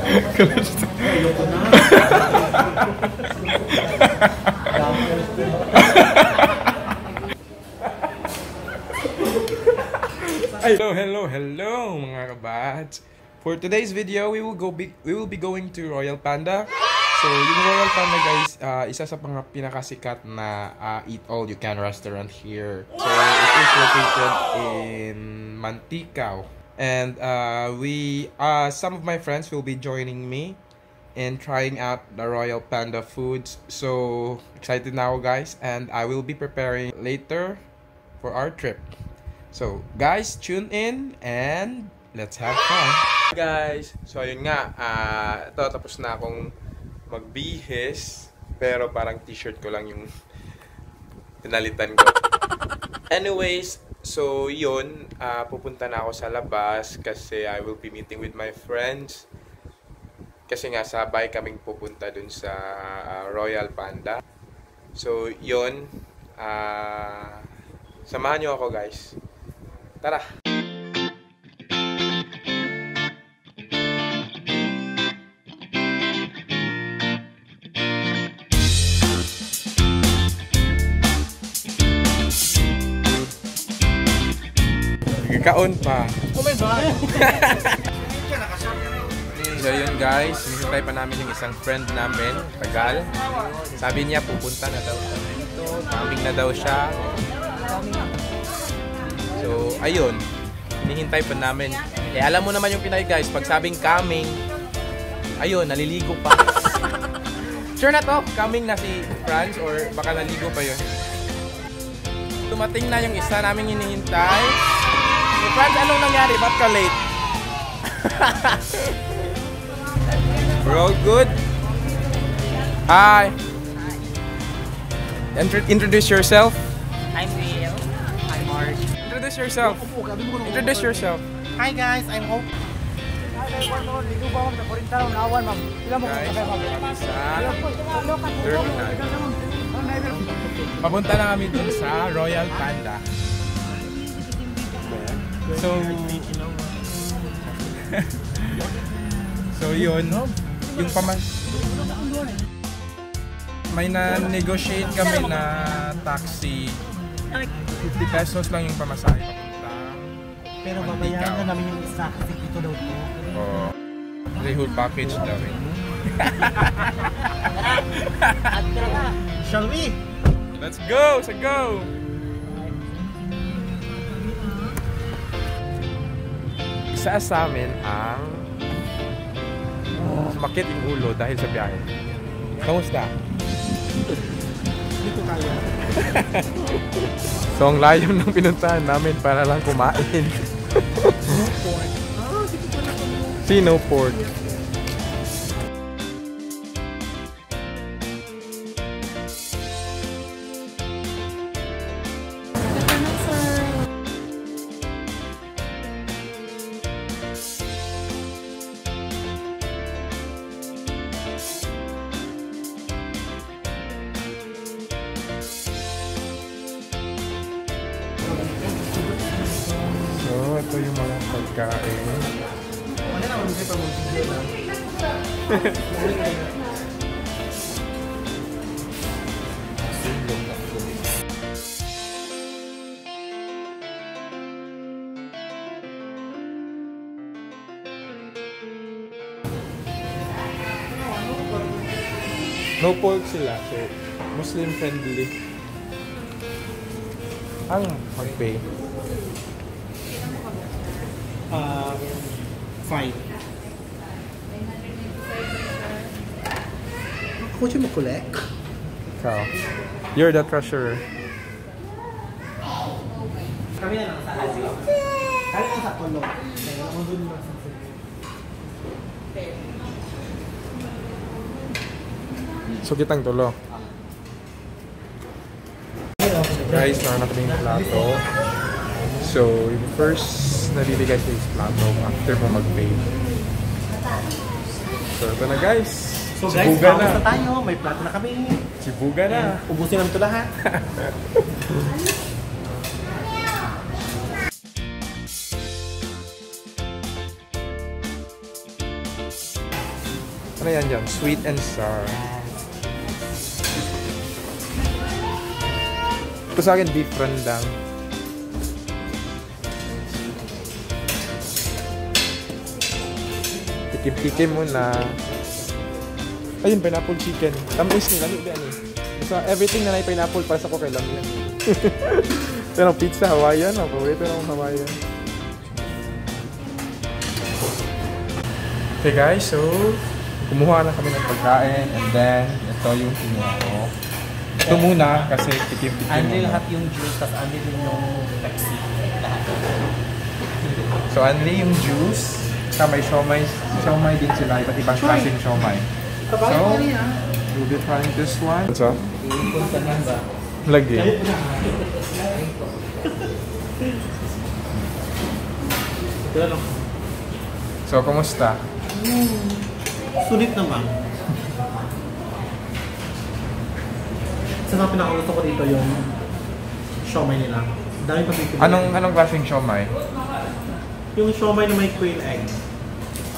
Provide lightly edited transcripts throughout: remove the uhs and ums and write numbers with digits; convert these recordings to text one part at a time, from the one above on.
Ayoko na. Hello mga kabats. For today's video, we will be going to Royal Panda. So, yung Royal Panda guys, isa sa mga pinakasikat na eat all you can restaurant here. So, it is located in Mantikau. And some of my friends will be joining me in trying out the Royal Panda foods. So, excited now guys, and I will be preparing later for our trip. So, guys, tune in and let's have fun. Guys, so ayun nga, ito tapos na akong magbihis, pero parang t-shirt ko lang yung pinalitan ko. Anyways, so yun, pupunta na ako sa labas kasi I will be meeting with my friends. Kasi nga sabay kaming pupunta dun sa Royal Panda. So yun, samahan nyo ako guys. Tara! Nagkakaon pa. Oh my God! So yun guys, hinihintay pa namin yung isang friend namin, Tagal. Sabi niya pupunta na daw siya dito, coming na daw siya. So ayun, hinihintay pa namin. Eh alam mo naman yung Pinay guys, pag sabing coming, ayun, naliligo pa. Sure na to, coming na si Franz or baka naligo pa yun. Dumating na yung isa namin hinihintay. So Franz, anong nangyari? Ba't ka late? We're all good? Hi! Introduce yourself. I'm Will. I'm Marge. Introduce yourself. Introduce yourself. Hi guys, I'm Hope. Guys, kami sa terminal. Papunta na kami dun sa Royal Panda. So yun, yung may na-negotiate kami na taxi. 50 pesos lang yung pamasahe papunta. Pero babayaran na namin yung isa kasi dito daw po. Oh, the whole package daw eh. Shall we? Let's go! Let's go! Isa sa amin ang sumakit yung ulo dahil sa biyahe. Kamusta? Hindi ko kaya. So ang layo ng pinuntahan namin para lang kumain. Sino Port? So, ito yung mga pagkain. Ano na, hindi pa mag-video na. No pork sila, so Muslim friendly. Ang mag-pay? 5. Ako siya mag-collect? Ikaw. You're the treasurer. Kami na lang sa Azi. Kami na sa Polo. Kaya ako doon lang sa So, kitang tulo. Guys, naman na kaming plato. So, yung first nabibigay sa is plato after mo mag-pay. So, ito na guys. So guys, Sibuga na tayo. May plato na kami. Sibuga na. Ubusin namin ito lahat. Ano yan dyan? Sweet and sour. Ito sa akin, beef rendang. Tikim-tikim muna. Ayun, pineapple chicken. Tamis nila, lami yan eh. So, everything na may pineapple para sa ko kay Lamia. Pero pizza, Hawaiian. Paborito ng Hawaiian. Okay guys, so kumuha na kami ng pagkain and then ito yung kinuha ko. Ito muna kasi tikim-tikim Anli muna. lahat yung juice, tapos anli din yung Pepsi. Lahat. So only yung juice, sa may siomay din sila, iba't ibang klaseng siomay. So, we'll be trying this one. So, Iipon ka lang ba? lagi. So, kumusta? Sulit naman. Sa pinakagusto ko dito yung siomay nila. Dami pa dito. Anong klaseng siomay? Yung siomay na may quail egg.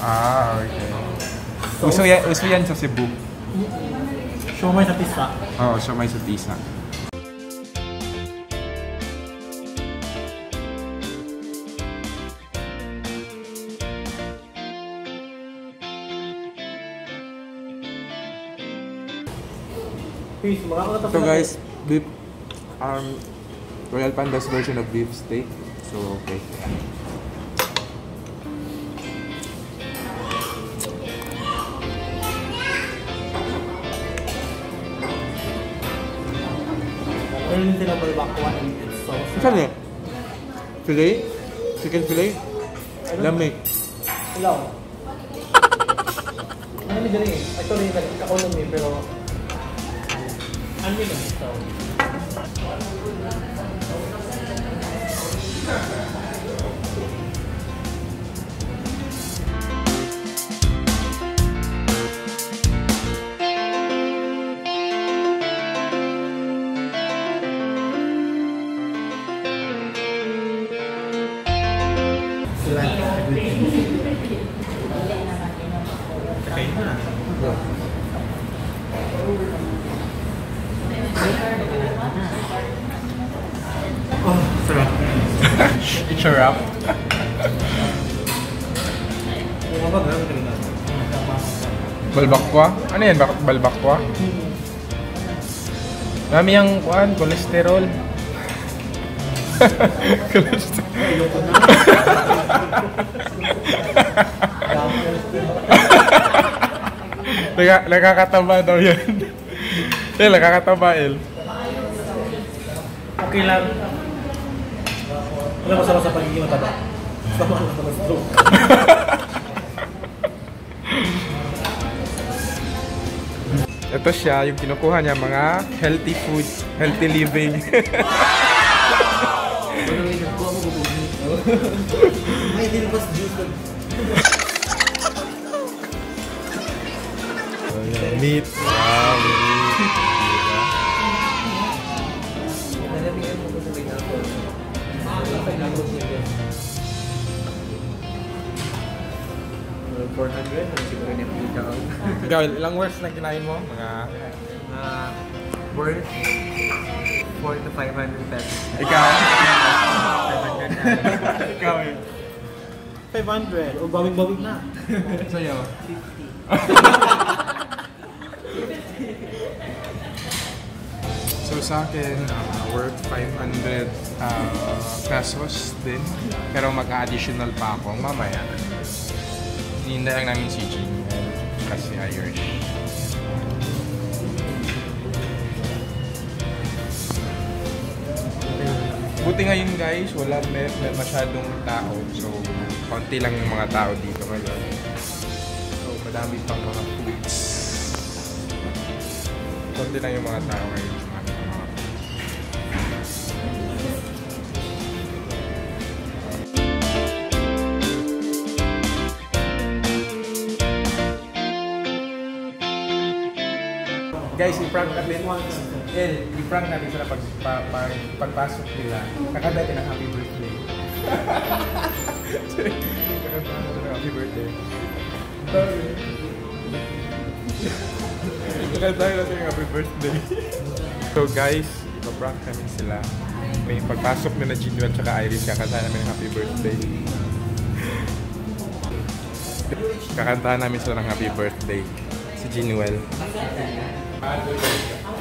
Ah, okay. Uso yan sa Cebu. Siomay sa pista. Oo, siomay sa tisa. Peace, makakatapas So guys, beef, Royal Panda's version of beef steak. So, okay. Meron din sila balbakwa and it's sauce. Saan eh? Filet? Chicken filet? Lamig. Hello. Ano may dali eh? Actually, nagkakulong eh, pero ano yun ang ito? Sila, everything. Okay na. Oh, sarap. Charap. Balbakwa? Ano yan? Bakit balbakwa? Dami yung kolesterol. Kolesterol. Nakakataba daw yan. Nakakataba, El. Okay lang. Wala masama sa pagiging mataba. Sama lang sa stroke. Ito siya, yung kinukuha niya, mga healthy food, healthy living. May dilbas juice. Meat. Wow, meat. Nalamihan mo ko sa pineapple. Pineapple niya. 400? Ano siguro niya pita ako? Ikaw, ilang words na kinain mo? Mga... Worth 400 to 500 pesos. Ikaw? Ikaw eh. 500. O bawing-bawing na. Sa'yo? 50. So sa akin, worth 500 pesos din. Pero mag-additional pa ako mamaya. Hinihintay lang namin si Jean kasi Irish. Buti ngayon guys, wala may masyadong tao. So, konti lang yung mga tao dito ngayon. So, madami pang mga foods. Konti lang yung mga tao ngayon. Guys, i-prank natin. I-prank natin sila pagpasok nila. Kakanta ka ng happy birthday. Kakanta ka ng happy birthday. Kakantahin natin yung happy birthday. So guys, ipaprank namin sila. May pagpasok na Jinuel tsaka Iris, kakantahan namin ng happy birthday. Kakantahan namin sila ng happy birthday. Si Jinuel.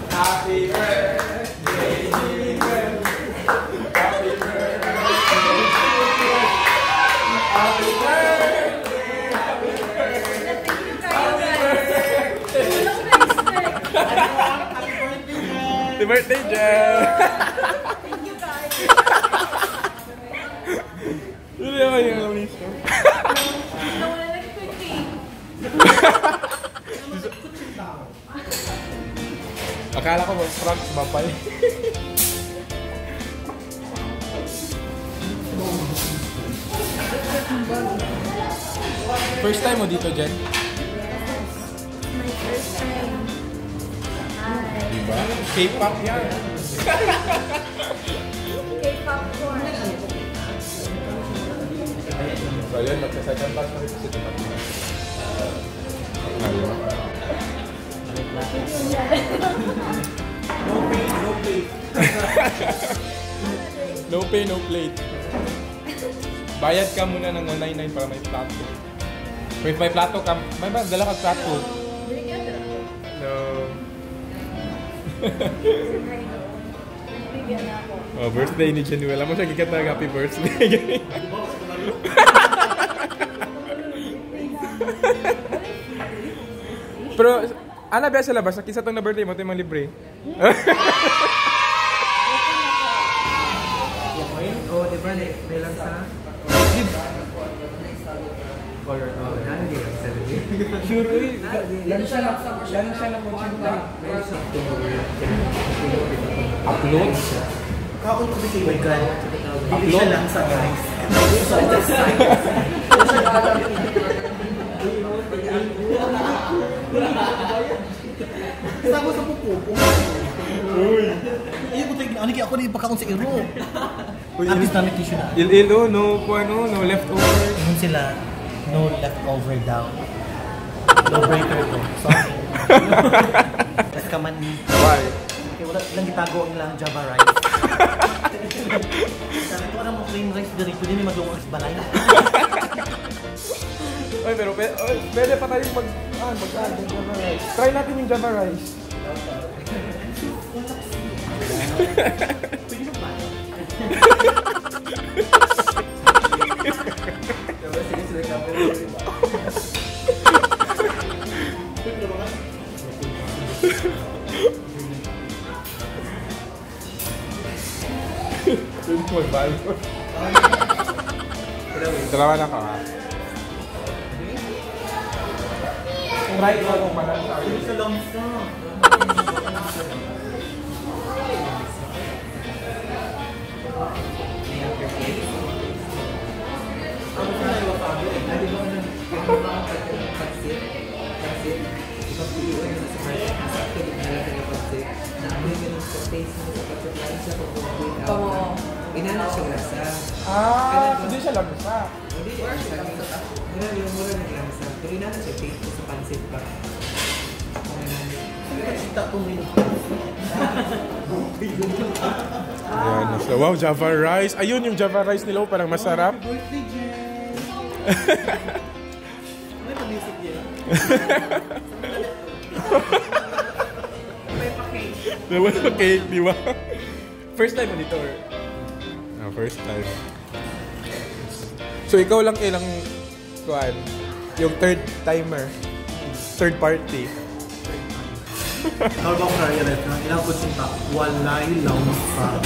Happy birthday, Jinuel! Happy birthday! Happy birthday! Happy birthday! Happy birthday, Jen! Thank you guys. Hindi naman yung lamiso. Nawala nag-cooking. Akala ko mag-prank ba pala? First time mo dito, Jen? My first time. Hi. Diba? K-pop yan. K-popcorn. So yun, magsa-second pass na rin si Timothy. Ayun. No pay, no plate. Bayad ka muna ng 199 para may plato. Wait, may plato ka. May ba? Dala ka plato. Binigyan ka. No. Bibigyan na ako. Oh, birthday ni Januel. Alam mo siya gikat na happy birthday. Pero, ana ba sa labas? Nakisa tong na birthday mo, ito yung mga libre. Oh, di ba? May lang sa... Or, oh, nani lang sa Sure, uy. Lalo siya na po upload? Kaon ko kasi my God. Hindi Upload? siya lang sa guys. Sabi sa pupo. Uy. Iyo ko tignan. Ano kaya ako na ipakaon sa iro? Artist namin tissue na. Il-ilo, no, no leftover. Yun sila, no leftover daw. No breaker to. Sorry. Tapos ka man, Why? okay, wala lang gitago ang ilang Java rice. Sabi ko na mo plain rice diri, pwede ni maglungong sa balay. Ay, pero pwede pa tayong mag-add ng Java rice. Try natin yung Java rice. Pwede mag-valor. Dalawa na ka ha. Try ko kung malansa. Sa lamsa. Inana siya lasa. Hindi siya lamsa. Hindi siya lasa. Inana yung mura ng lasa. Pero inana siya taste sa pansit pa. Ayan, so, wow, Java rice. Ayun yung Java rice nila, parang masarap. Birthday, Jen! Ano yung music niya? Naman sa cake, di ba? First time mo dito, or? First time. So, ikaw lang kailang, kuhan, yung third timer. Third party. How about na-realize na ilang kutsinta? Walay lang sa...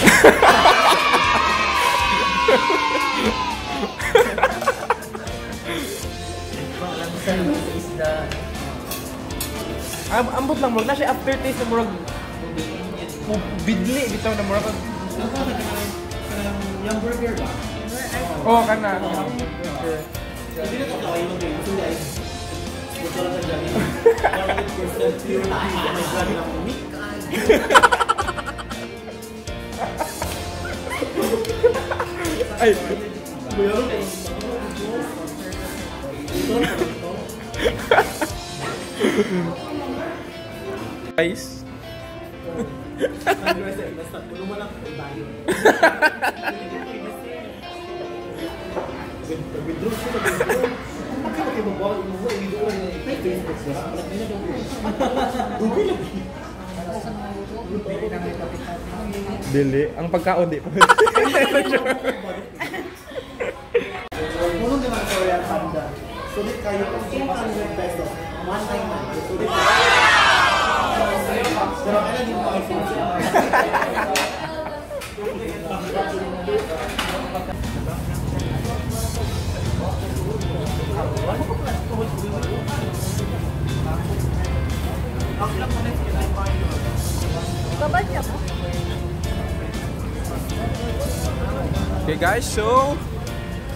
Ambot lang, murag na siya aftertaste na murag bidli, bitaw na murag. Yung burger ba? Oo, kana. Hindi na ito kaway mo din. Gusto niya ay... Gusto lang sa dyan. 100% pure. Oh my God, lang umik. Ay! Mayroon ko. Ito. Guys. Basta, puno mo lang kung tayo. Withdraw siya na withdraw. Bakit kayo mabawa? Withdraw na yung Facebook siya. Google lang. Dili. Ang pagkaon di pa. Puno naman sa Royal Panda. Sulit kayo kung 800 pesos. 199. Sulit kayo. Pero kailan yung iPhone siya? Babad niya mo? Okay guys, so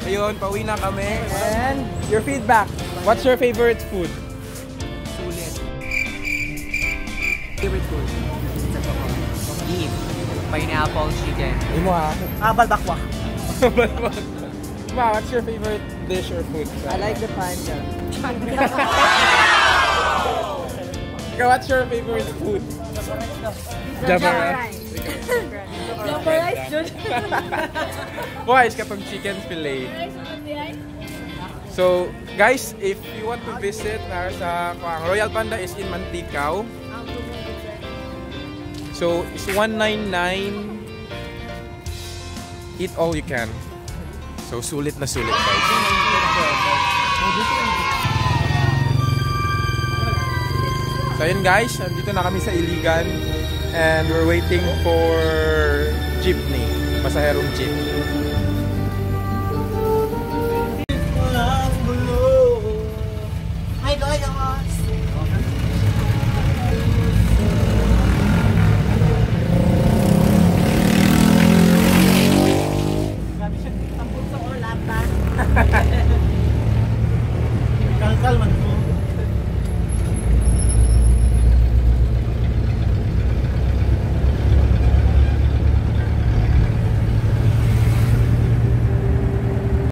ayun, pauwi na kami. And your feedback. What's your favorite food? Sulit. Favorite food? Beef. Pineapple chicken. Imo ha. Balbakwa. Ma, what's your favorite dish or food? I like the panda. Okay, what's your favorite food? Java rice. Jumper rice, Josh. Boys, katong chicken fillet. So, guys, if you want to visit sa Royal Panda is in Mantikau. So, it's 199. Eat all you can. So, sulit na sulit, guys. So, yun guys, nandito na kami sa Iligan. And we're waiting for jeepney. Pasaherong jeep.